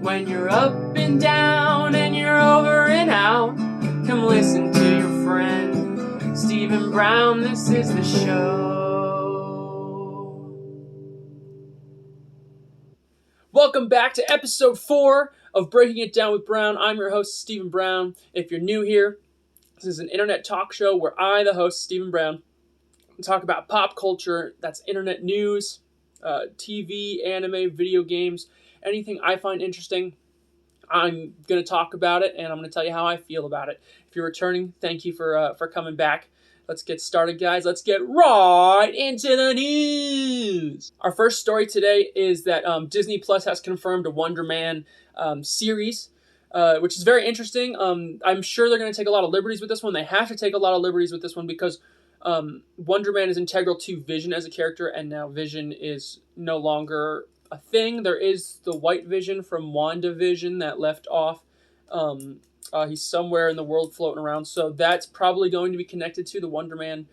When you're up and down and you're over and out, come listen to your friend Stephen Browne. This is the show. Welcome back to episode 4 of Breaking It Down with Browne. I'm your host, Stephen Browne. If you're new here, this is an internet talk show where I, the host, Stephen Browne, talk about pop culture. That's internet news, TV, anime, video games, anything I find interesting. I'm going to talk about it, and I'm going to tell you how I feel about it. If you're returning, thank you for coming back. Let's get started, guys. Let's get right into the news. Our first story today is that Disney Plus has confirmed a Wonder Man series, which is very interesting. I'm sure they're going to take a lot of liberties with this one. They have to take a lot of liberties with this one because Wonder Man is integral to Vision as a character, and now Vision is no longer a thing. There is the White Vision from WandaVision that left off. He's somewhere in the world floating around, so that's probably going to be connected to the Wonder Man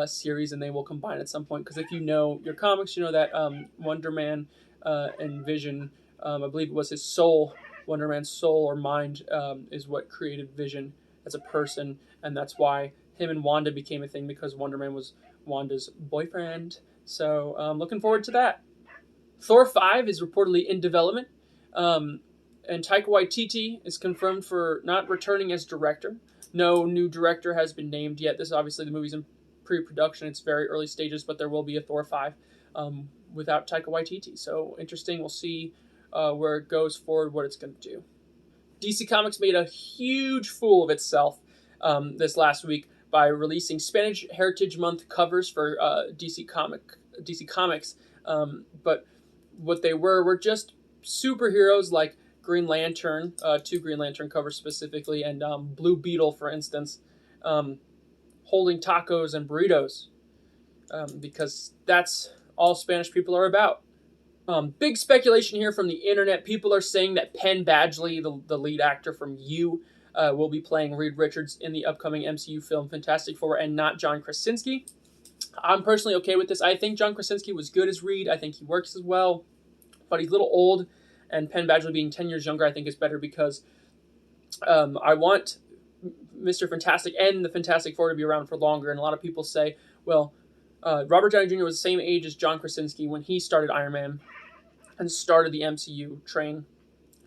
series, and they will combine at some point. Because if you know your comics, you know that Wonder Man and Vision, I believe it was his soul, Wonder Man's soul or mind, is what created Vision as a person, and that's why him and Wanda became a thing, because Wonder Man was Wanda's boyfriend. So looking forward to that. Thor 5 is reportedly in development, and Taika Waititi is confirmed for not returning as director. No new director has been named yet. This obviously, the movie's in pre-production. It's very early stages, but there will be a Thor 5 without Taika Waititi. So interesting. We'll see where it goes forward, what it's going to do. DC Comics made a huge fool of itself this last week by releasing Spanish Heritage Month covers for DC Comics, but what they were just superheroes like Green Lantern, 2 Green Lantern covers specifically, and Blue Beetle, for instance, holding tacos and burritos, because that's all Spanish people are about. Big speculation here from the internet. People are saying that Penn Badgley, the lead actor from You, will be playing Reed Richards in the upcoming MCU film Fantastic Four, and not John Krasinski. I'm personally okay with this. I think John Krasinski was good as Reed. I think he works as well, but he's a little old, and Penn Badgley being 10 years younger I think is better, because I want Mr. Fantastic and the Fantastic Four to be around for longer, and a lot of people say, well, Robert Downey Jr. was the same age as John Krasinski when he started Iron Man and started the MCU train.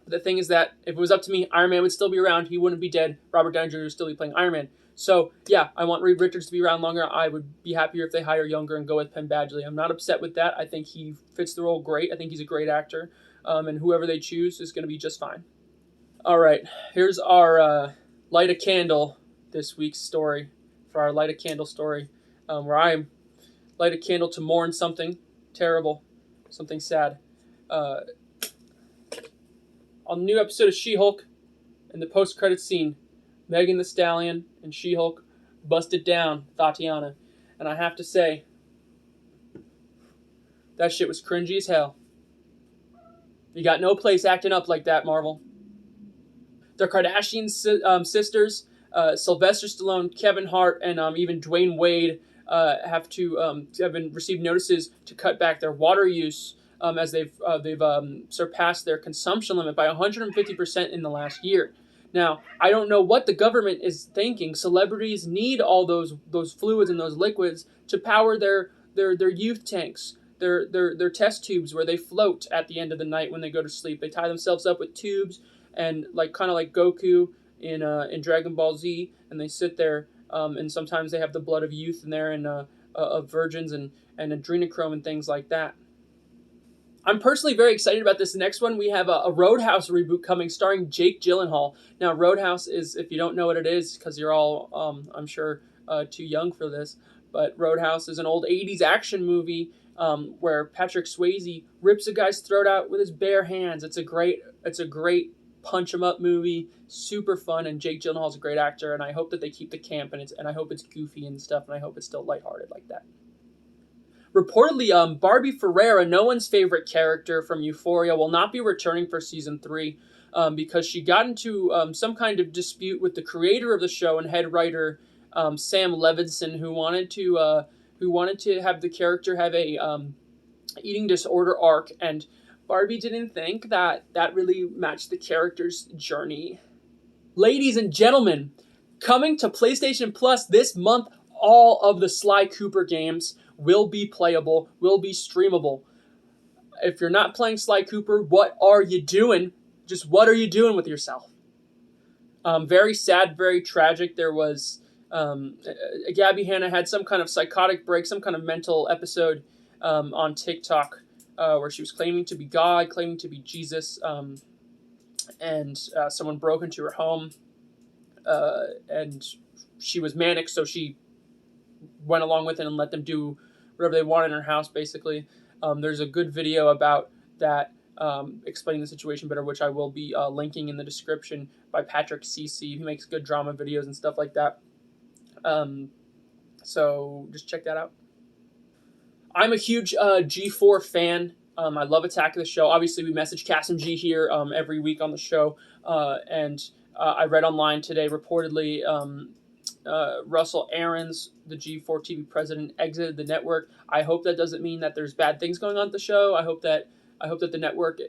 The thing is that if it was up to me, Iron Man would still be around. He wouldn't be dead. Robert Downey Jr. would still be playing Iron Man. So, yeah, I want Reed Richards to be around longer. I would be happier if they hire younger and go with Penn Badgley. I'm not upset with that. I think he fits the role great. I think he's a great actor. And whoever they choose is going to be just fine. All right, here's our Light a Candle this week's story. For our Light a Candle story, where I light a candle to mourn something terrible, something sad. On the new episode of She-Hulk, in the post-credits scene, Megan Thee Stallion and She-Hulk busted down Tatiana. And I have to say, that shit was cringy as hell. You got no place acting up like that, Marvel. The Kardashian sisters, Sylvester Stallone, Kevin Hart, and even Dwayne Wade have received notices to cut back their water use, as they've surpassed their consumption limit by 150% in the last year. Now, I don't know what the government is thinking. Celebrities need all those fluids and those liquids to power their youth tanks, their test tubes where they float at the end of the night when they go to sleep. They tie themselves up with tubes, and kind of like Goku in Dragon Ball Z, and they sit there. And sometimes they have the blood of youth in there, and of virgins and adrenochrome and things like that. I'm personally very excited about this next one. We have a Roadhouse reboot coming starring Jake Gyllenhaal. Now, Roadhouse is, if you don't know what it is, because you're all, I'm sure, too young for this, but Roadhouse is an old 80s action movie where Patrick Swayze rips a guy's throat out with his bare hands. It's a great punch 'em up movie, super fun, and Jake Gyllenhaal's a great actor, and I hope that they keep the camp, and I hope it's goofy and stuff, and I hope it's still lighthearted like that. Reportedly, Barbie Ferreira, no one's favorite character from Euphoria, will not be returning for season 3 because she got into some kind of dispute with the creator of the show and head writer Sam Levinson, who wanted to have the character have a eating disorder arc, and Barbie didn't think that really matched the character's journey. Ladies and gentlemen, coming to PlayStation Plus this month, all of the Sly Cooper games will be playable, will be streamable. If you're not playing Sly Cooper, what are you doing? Just what are you doing with yourself? Very sad, very tragic. There was Gabby Hanna had some kind of psychotic break, some kind of mental episode on TikTok where she was claiming to be God, claiming to be Jesus, and someone broke into her home, and she was manic, so she went along with it and let them do whatever they wanted in her house, basically. There's a good video about that, explaining the situation better, which I will be linking in the description, by Patrick CC. He makes good drama videos and stuff like that. So just check that out. I'm a huge G4 fan. I love Attack of the Show. Obviously, we message Cassim G here every week on the show. And I read online today, reportedly, Russell Aarons, the G4 TV president, exited the network. I hope that doesn't mean that there's bad things going on at the show. I hope that the network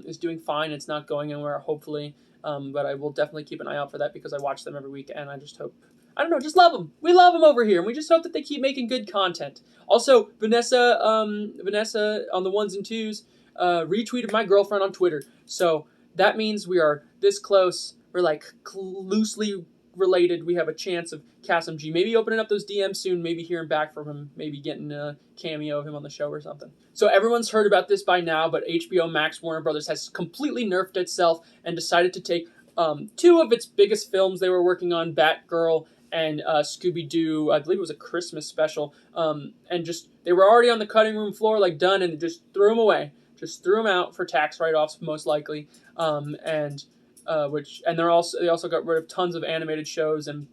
is doing fine. It's not going anywhere, hopefully. But I will definitely keep an eye out for that, because I watch them every week, and I just hope, I don't know, just love them. We love them over here, and we just hope that they keep making good content. Also, Vanessa on the ones and twos retweeted my girlfriend on Twitter. So that means we are this close. We're like loosely related. We have a chance of Cassim G maybe opening up those DMs soon, maybe hearing back from him, maybe getting a cameo of him on the show or something. So everyone's heard about this by now, but HBO Max, Warner Brothers, has completely nerfed itself and decided to take two of its biggest films they were working on, Batgirl and Scooby-Doo, I believe it was a Christmas special, and just, they were already on the cutting room floor, like done, and just threw them away. Just threw them out for tax write-offs, most likely, and they also got rid of tons of animated shows and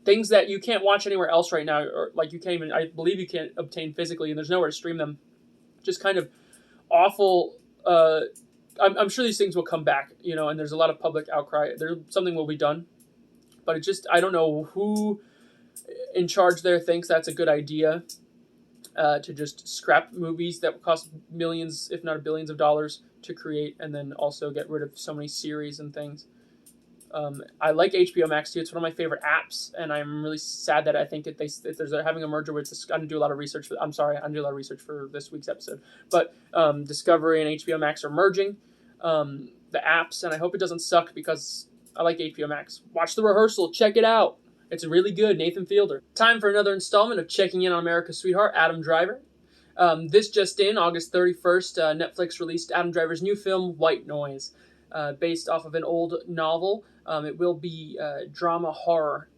things that you can't watch anywhere else right now, or like you can't even, I believe you can't obtain physically, and there's nowhere to stream them. Just kind of awful. I'm sure these things will come back, and there's a lot of public outcry. Something will be done, but I don't know who in charge there thinks that's a good idea, to just scrap movies that would cost millions, if not billions of dollars to create, and then also get rid of so many series and things. I like HBO Max too. It's one of my favorite apps, and I'm really sad that I think that they're having a merger with this. I didn't do a lot of research. I'm sorry, I didn't do a lot of research for this week's episode. But Discovery and HBO Max are merging the apps, and I hope it doesn't suck, because I like HBO Max. Watch The Rehearsal. Check it out. It's really good. Nathan Fielder. Time for another installment of Checking In on America's Sweetheart, Adam Driver. This just in, August 31st, Netflix released Adam Driver's new film, White Noise, based off of an old novel. It will be drama horror.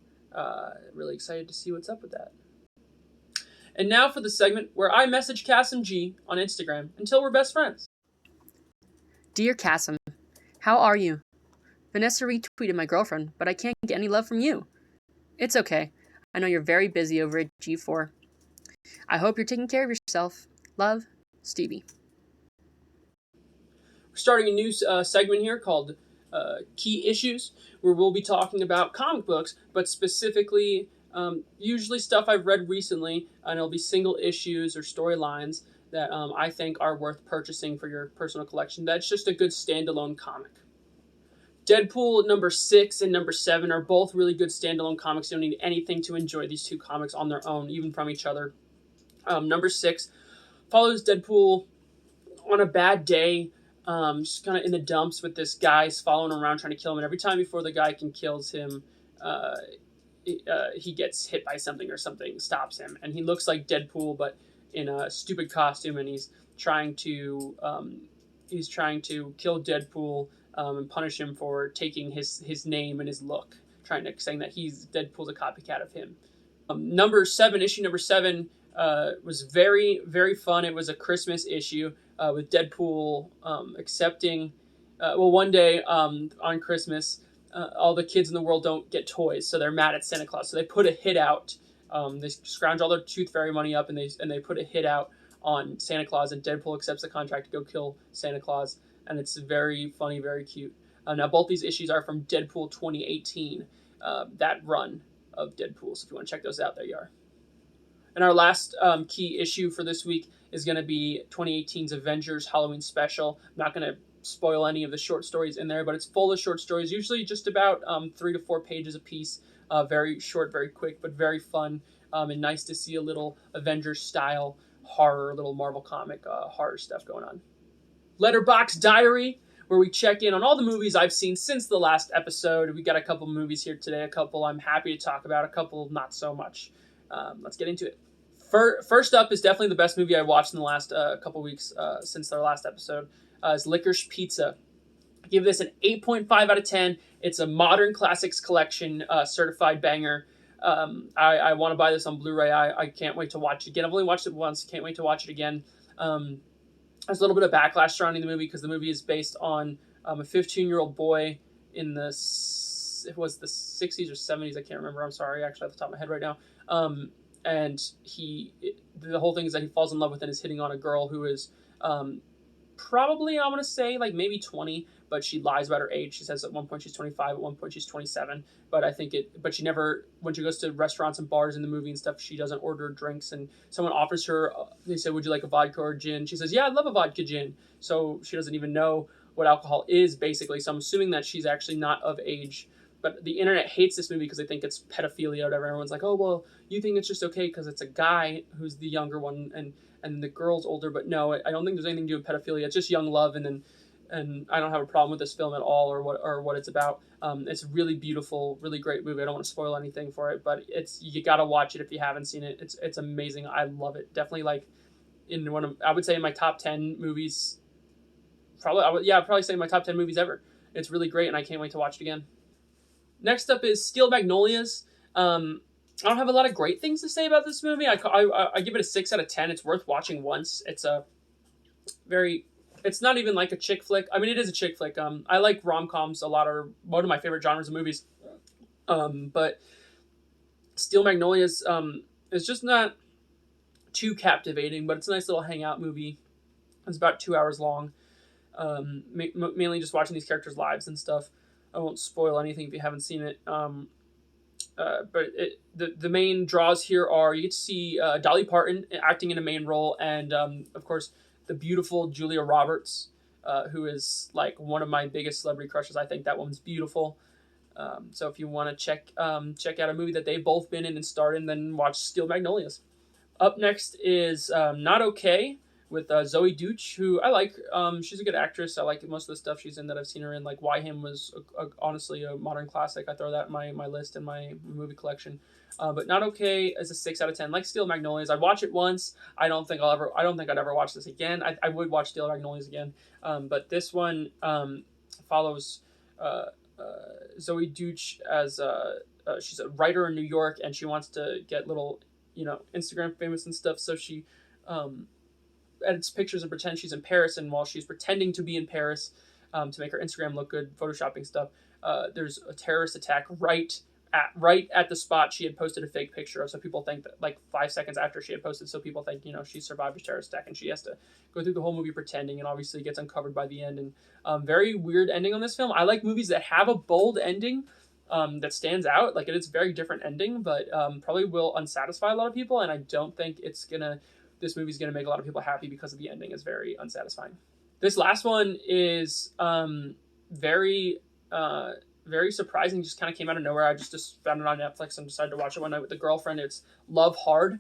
Really excited to see what's up with that. And now for the segment where I message Cassim G on Instagram until we're best friends. Dear Cassim, how are you? Vanessa retweeted my girlfriend, but I can't get any love from you. It's okay. I know you're very busy over at G4. I hope you're taking care of yourself. Love, Stevie. We're starting a new segment here called Key Issues, where we'll be talking about comic books, but specifically, usually stuff I've read recently, and it'll be single issues or storylines that I think are worth purchasing for your personal collection. That's just a good standalone comic. Deadpool number 6 and number 7 are both really good standalone comics. You don't need anything to enjoy these two comics on their own, even from each other. Number 6 follows Deadpool on a bad day, just kind of in the dumps with this guy following him around trying to kill him. And every time before the guy can kills him, he gets hit by something, or something stops him. And he looks like Deadpool, but in a stupid costume, and he's trying to kill Deadpool and punish him for taking his name and his look, saying that Deadpool's a copycat of him. Issue number 7 was very, very fun. It was a Christmas issue with Deadpool accepting. One day on Christmas, all the kids in the world don't get toys, so they're mad at Santa Claus. So they put a hit out. They scrounge all their Tooth Fairy money up, and they put a hit out on Santa Claus, and Deadpool accepts the contract to go kill Santa Claus, and it's very funny, very cute. Now, both these issues are from Deadpool 2018, that run of Deadpool, so if you want to check those out, there you are. And our last key issue for this week is going to be 2018's Avengers Halloween special. I'm not going to spoil any of the short stories in there, but it's full of short stories, usually just about 3 to 4 pages a piece. Very short, very quick, but very fun, and nice to see a little Avengers style horror, little Marvel comic horror stuff going on. Letterboxd Diary, where we check in on all the movies I've seen since the last episode. We got a couple movies here today, a couple I'm happy to talk about, a couple not so much. Let's get into it. First up is definitely the best movie I watched in the last couple weeks since our last episode. Is Licorice Pizza. I give this an 8.5 out of 10. It's a modern classics collection, certified banger. I want to buy this on Blu-ray. I can't wait to watch it again. I've only watched it once. Can't wait to watch it again. There's a little bit of backlash surrounding the movie because the movie is based on a 15-year-old boy in the 60s or 70s. I can't remember. I'm sorry, actually, off the top of my head right now. And the whole thing is that he falls in love with and is hitting on a girl who is probably, I want to say, like maybe 20, but she lies about her age. She says at one point she's 25, at one point she's 27. But she never, when she goes to restaurants and bars in the movie and stuff, she doesn't order drinks. And someone offers her, they say, would you like a vodka or a gin? She says, yeah, I'd love a vodka gin. So she doesn't even know what alcohol is, basically. So I'm assuming that she's actually not of age. But the internet hates this movie because they think it's pedophilia or whatever. Everyone's like, oh, well, you think it's just okay because it's a guy who's the younger one and the girl's older. But no, I don't think there's anything to do with pedophilia. It's just young love, and I don't have a problem with this film at all or what it's about. It's a really beautiful, really great movie. I don't want to spoil anything for it, but you got to watch it if you haven't seen it. It's amazing. I love it. Definitely I would say in my top 10 movies. I'd probably say my top 10 movies ever. It's really great, and I can't wait to watch it again. Next up is Steel Magnolias. I don't have a lot of great things to say about this movie. I give it a 6 out of 10. It's worth watching once. It's not even like a chick flick. I mean, it is a chick flick. I like rom-coms a lot, or one of my favorite genres of movies. But Steel Magnolias is just not too captivating, but it's a nice little hangout movie. It's about 2 hours long. Mainly just watching these characters' lives and stuff. I won't spoil anything if you haven't seen it. But the main draws here are you get to see Dolly Parton acting in a main role, and of course the beautiful Julia Roberts, who is like one of my biggest celebrity crushes. I think that woman's beautiful. So if you want to check out a movie that they've both been in and starred in, then watch Steel Magnolias. Up next is Not Okay, with Zoe Deutch, who I like. She's a good actress. I like most of the stuff she's in that I've seen her in. Like Why Him was honestly a modern classic. I throw that in my list in my movie collection. But Not Okay is a 6 out of 10. Like Steel Magnolias, I'd watch it once. I don't think I'd ever watch this again. I would watch Steel Magnolias again. But this one follows Zoe Deutch as she's a writer in New York, and she wants to get little Instagram famous and stuff. So she edits pictures and pretends she's in Paris, and while she's pretending to be in Paris to make her Instagram look good, photoshopping stuff, there's a terrorist attack right at the spot she had posted a fake picture of, so people think that, like 5 seconds after she had posted, so people think she survived a terrorist attack, and she has to go through the whole movie pretending, and obviously gets uncovered by the end. And very weird ending on this film. I like movies that have a bold ending that stands out. Like, it's a very different ending, but probably will unsatisfy a lot of people, and I don't think this movie's going to make a lot of people happy because of the ending is very unsatisfying. This last one is very surprising. Just kind of came out of nowhere. I just found it on Netflix and decided to watch it one night with a girlfriend. It's Love Hard,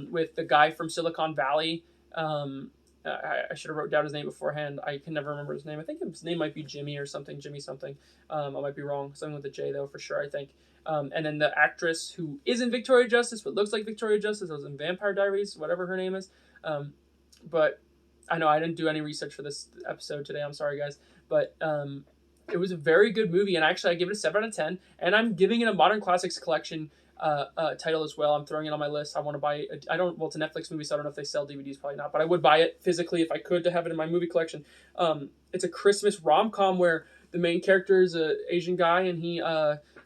with the guy from Silicon Valley. I should have wrote down his name beforehand. I can never remember his name. I think his name might be Jimmy or something. Jimmy something. I might be wrong. Something with a J though, for sure, I think. And then the actress who isn't Victoria Justice but looks like Victoria Justice, was in Vampire Diaries, whatever her name is. But I know I didn't do any research for this episode today. I'm sorry, guys. But it was a very good movie, and actually I give it a 7 out of 10. And I'm giving it a Modern Classics Collection title as well. I'm throwing it on my list. I want to buy it. It's a Netflix movie, so I don't know if they sell DVDs, probably not. But I would buy it physically if I could to have it in my movie collection. It's a Christmas rom-com where the main character is an Asian guy, and he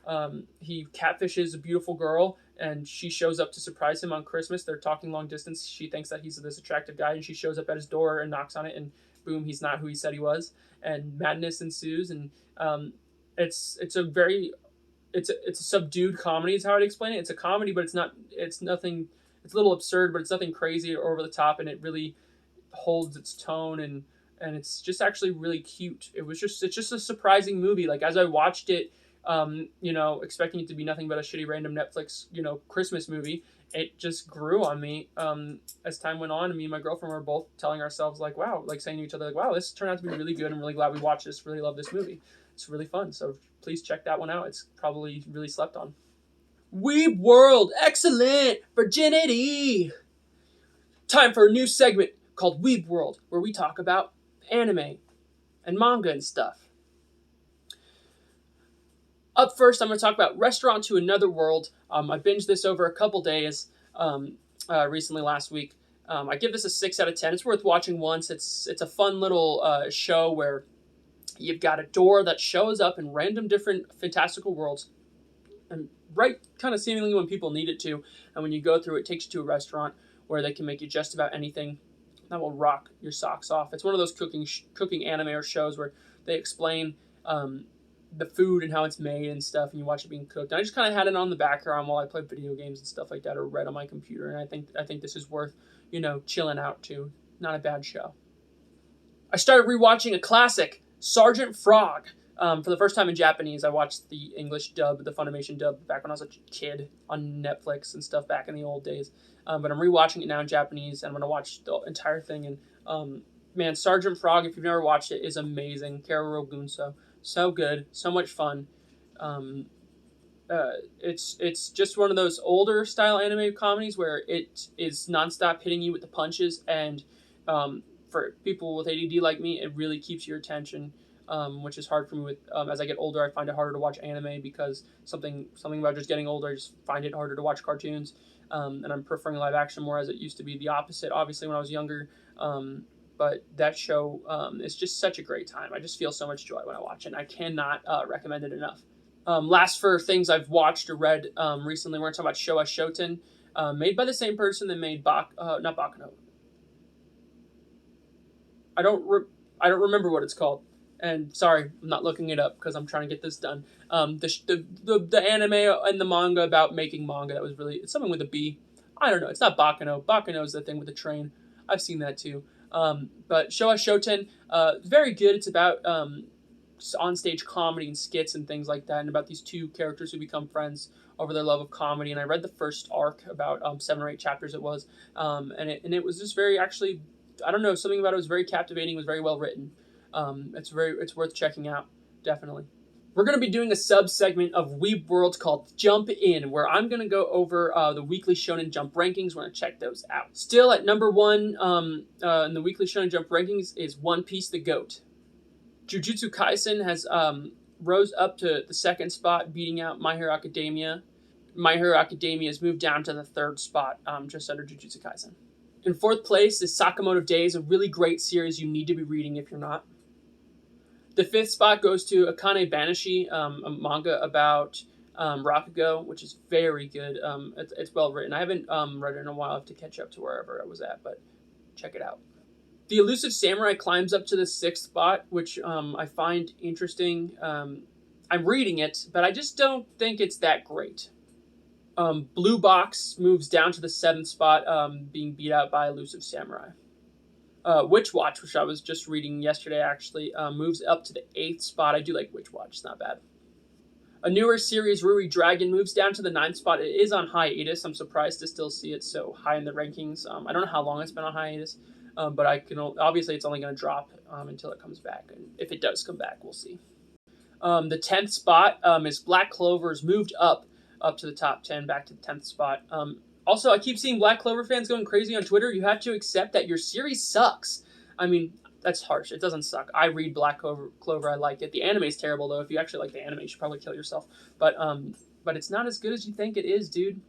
catfishes a beautiful girl, and she shows up to surprise him on Christmas. They're talking long distance. She thinks that he's this attractive guy, and she shows up at his door and knocks on it, and boom, he's not who he said he was, and madness ensues. And it's a subdued comedy is how I'd explain it. It's a comedy, but it's nothing it's a little absurd, but it's nothing crazy or over the top, and it really holds its tone, and it's just actually really cute. It's just a surprising movie. Like, as I watched it, expecting it to be nothing but a shitty random Netflix, Christmas movie, it just grew on me as time went on. And me and my girlfriend were both telling ourselves, like, wow, like saying to each other, like, wow, this turned out to be really good. I'm really glad we watched this. Really love this movie. It's really fun. So please check that one out. It's probably really slept on. Weeb World, excellent virginity. Time for a new segment called Weeb World, where we talk about anime and manga and stuff. Up first, I'm going to talk about Restaurant to Another World. I binged this over a couple days recently last week. I give this a 6 out of 10. It's worth watching once. It's a fun little show where you've got a door that shows up in random different fantastical worlds, and right kind of seemingly when people need it to. And when you go through, it takes you to a restaurant where they can make you just about anything that will rock your socks off. It's one of those cooking anime or shows where they explain the food and how it's made and stuff, and you watch it being cooked. And I just kind of had it on the background while I played video games and stuff like that, or read on my computer. And I think this is worth, chilling out to. Not a bad show. I started rewatching a classic, Sergeant Frog, for the first time in Japanese. I watched the English dub, the Funimation dub, back when I was a kid on Netflix and stuff back in the old days. But I'm rewatching it now in Japanese, and I'm gonna watch the entire thing. And man, Sergeant Frog, if you've never watched it, is amazing. Kero Gunso. So good, so much fun. It's just one of those older style anime comedies where it is nonstop hitting you with the punches, and for people with ADD like me, it really keeps your attention, which is hard for me with as I get older. I find it harder to watch anime because something about just getting older. I just find it harder to watch cartoons, and I'm preferring live action more, as it used to be the opposite, obviously, when I was younger. But that show is just such a great time. I just feel so much joy when I watch it, and I cannot recommend it enough. Last for things I've watched or read recently, we're going to talk about Shonen, made by the same person that made not Baccano. I don't remember what it's called, and sorry, I'm not looking it up because I'm trying to get this done. The anime and the manga about making manga, that was really, it's something with a B. I don't know. It's not Baccano. Baccano is the thing with the train. I've seen that too. But Shonen, very good. It's about onstage comedy and skits and things like that, and about these two characters who become friends over their love of comedy. And I read the first arc, about 7 or 8 chapters it was, and it was just very, actually, I don't know, something about it was very captivating. It was very well written. It's worth checking out, definitely. We're going to be doing a sub-segment of Weeb World called Jump In, where I'm going to go over the weekly Shonen Jump rankings. We're going to check those out. Still at number 1 in the weekly Shonen Jump rankings is One Piece the GOAT. Jujutsu Kaisen has rose up to the 2nd spot, beating out My Hero Academia. My Hero Academia has moved down to the 3rd spot, just under Jujutsu Kaisen. In 4th place is Sakamoto Days, a really great series you need to be reading if you're not. The 5th spot goes to Akane Banishi, a manga about Rakugo, which is very good. It's well written. I haven't read it in a while. I have to catch up to wherever I was at, but check it out. The Elusive Samurai climbs up to the 6th spot, which I find interesting. I'm reading it, but I just don't think it's that great. Blue Box moves down to the 7th spot, being beat out by Elusive Samurai. Witch Watch, which I was just reading yesterday, actually, moves up to the 8th spot. I do like Witch Watch. It's not bad. A newer series, Ruri Dragon, moves down to the 9th spot. It is on hiatus. I'm surprised to still see it so high in the rankings. I don't know how long it's been on hiatus, but obviously it's only going to drop until it comes back. And if it does come back, we'll see. The 10th spot is Black Clover's moved up to the top 10, back to the 10th spot. Also, I keep seeing Black Clover fans going crazy on Twitter. You have to accept that your series sucks. I mean, that's harsh. It doesn't suck. I read Black Clover. I like it. The anime's terrible, though. If you actually like the anime, you should probably kill yourself. But it's not as good as you think it is, dude.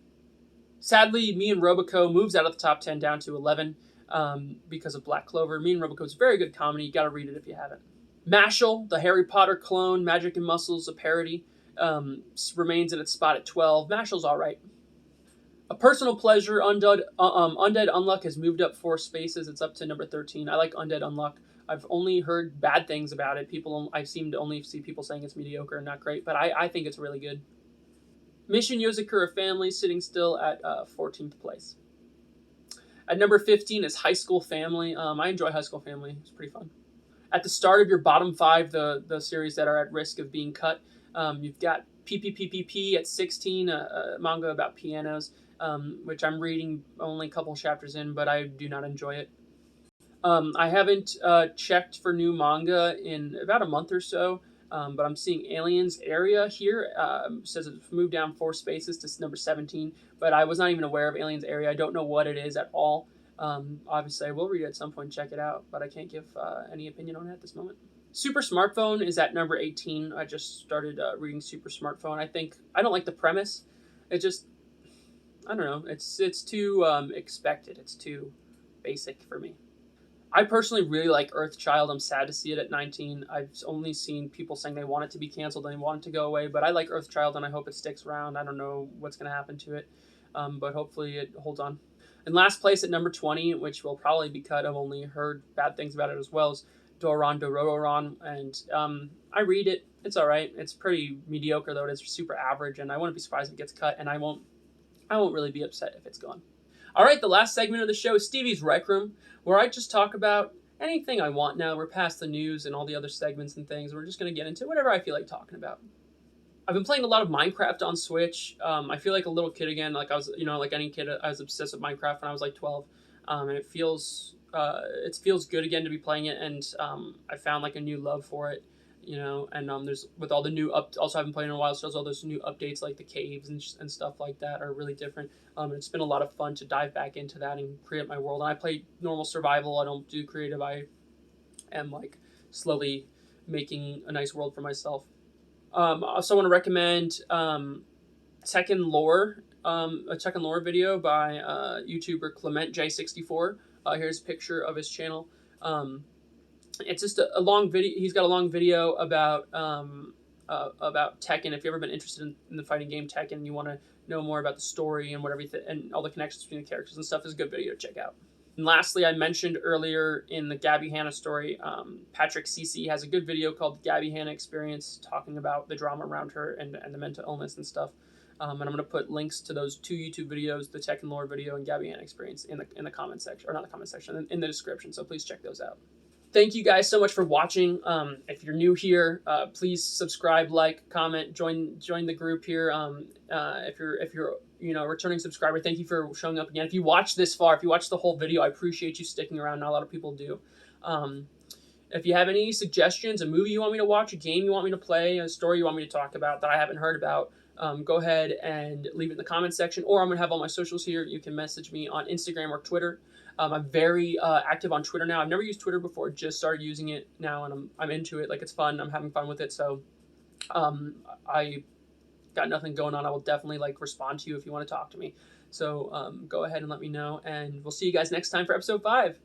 Sadly, Me and Roboco moves out of the top 10 down to 11 because of Black Clover. Me and Roboco is a very good comedy. You got to read it if you haven't. Mashal, the Harry Potter clone, Magic and Muscles, a parody, remains in its spot at 12. Mashal's all right. A Personal Pleasure, Undead Unluck has moved up 4 spaces. It's up to number 13. I like Undead Unluck. I've only heard bad things about it. I seem to only see people saying it's mediocre and not great, but I think it's really good. Mission Yozakura Family sitting still at 14th place. At number 15 is High School Family. I enjoy High School Family. It's pretty fun. At the start of your bottom 5, the series that are at risk of being cut, you've got PPPPP at 16, a manga about pianos, which I'm reading only a couple chapters in, but I do not enjoy it. I haven't checked for new manga in about a month or so, but I'm seeing Aliens Area here. Says it's moved down 4 spaces to number 17, but I was not even aware of Aliens Area. I don't know what it is at all. Obviously, I will read it at some point and check it out, but I can't give any opinion on it at this moment. Super Smartphone is at number 18. I just started reading Super Smartphone. I don't like the premise. It just, I don't know. It's too expected. It's too basic for me. I personally really like Earthchild. I'm sad to see it at 19. I've only seen people saying they want it to be canceled and they want it to go away, but I like Earthchild and I hope it sticks around. I don't know what's going to happen to it, but hopefully it holds on. In last place at number 20, which will probably be cut, I've only heard bad things about it as well, is Doron Dororon, and I read it. It's all right. It's pretty mediocre, though. It is super average, and I wouldn't be surprised if it gets cut, and I won't really be upset if it's gone. All right, the last segment of the show is Stevie's Rec Room, where I just talk about anything I want now. We're past the news and all the other segments and things. We're just going to get into whatever I feel like talking about. I've been playing a lot of Minecraft on Switch. I feel like a little kid again. Like I was, like any kid, I was obsessed with Minecraft when I was like 12. And it feels good again to be playing it. And I found like a new love for it, and there's with all the new also I haven't played in a while, so there's all those new updates like the caves and stuff like that are really different. And it's been a lot of fun to dive back into that and create my world. And I play normal survival. I don't do creative. I am like slowly making a nice world for myself. I also want to recommend Tekken Lore, a Tekken Lore video by YouTuber Clement J64. Here's a picture of his channel. It's just a long video. He's got a long video about Tekken. If you've ever been interested in the fighting game Tekken, and you want to know more about the story and and all the connections between the characters and stuff, is a good video to check out. And lastly, I mentioned earlier in the Gabby Hanna story, Patrick CC has a good video called the Gabby Hanna Experience, talking about the drama around her and the mental illness and stuff. And I'm going to put links to those 2 YouTube videos, the Tekken Lore video and Gabby Hanna Experience, in the comment section, or not the comment section, in the description. So please check those out. Thank you guys so much for watching. If you're new here, please subscribe, like, comment, join the group here. If you're a returning subscriber, thank you for showing up again. If you watch this far, if you watch the whole video, I appreciate you sticking around. Not a lot of people do. If you have any suggestions, a movie you want me to watch, a game you want me to play, a story you want me to talk about that I haven't heard about, go ahead and leave it in the comment section, or I'm going to have all my socials here. You can message me on Instagram or Twitter. I'm very active on Twitter now. I've never used Twitter before, just started using it now, and I'm into it. Like, it's fun. I'm having fun with it, so I got nothing going on. I will definitely respond to you if you want to talk to me. So go ahead and let me know, and we'll see you guys next time for episode 5.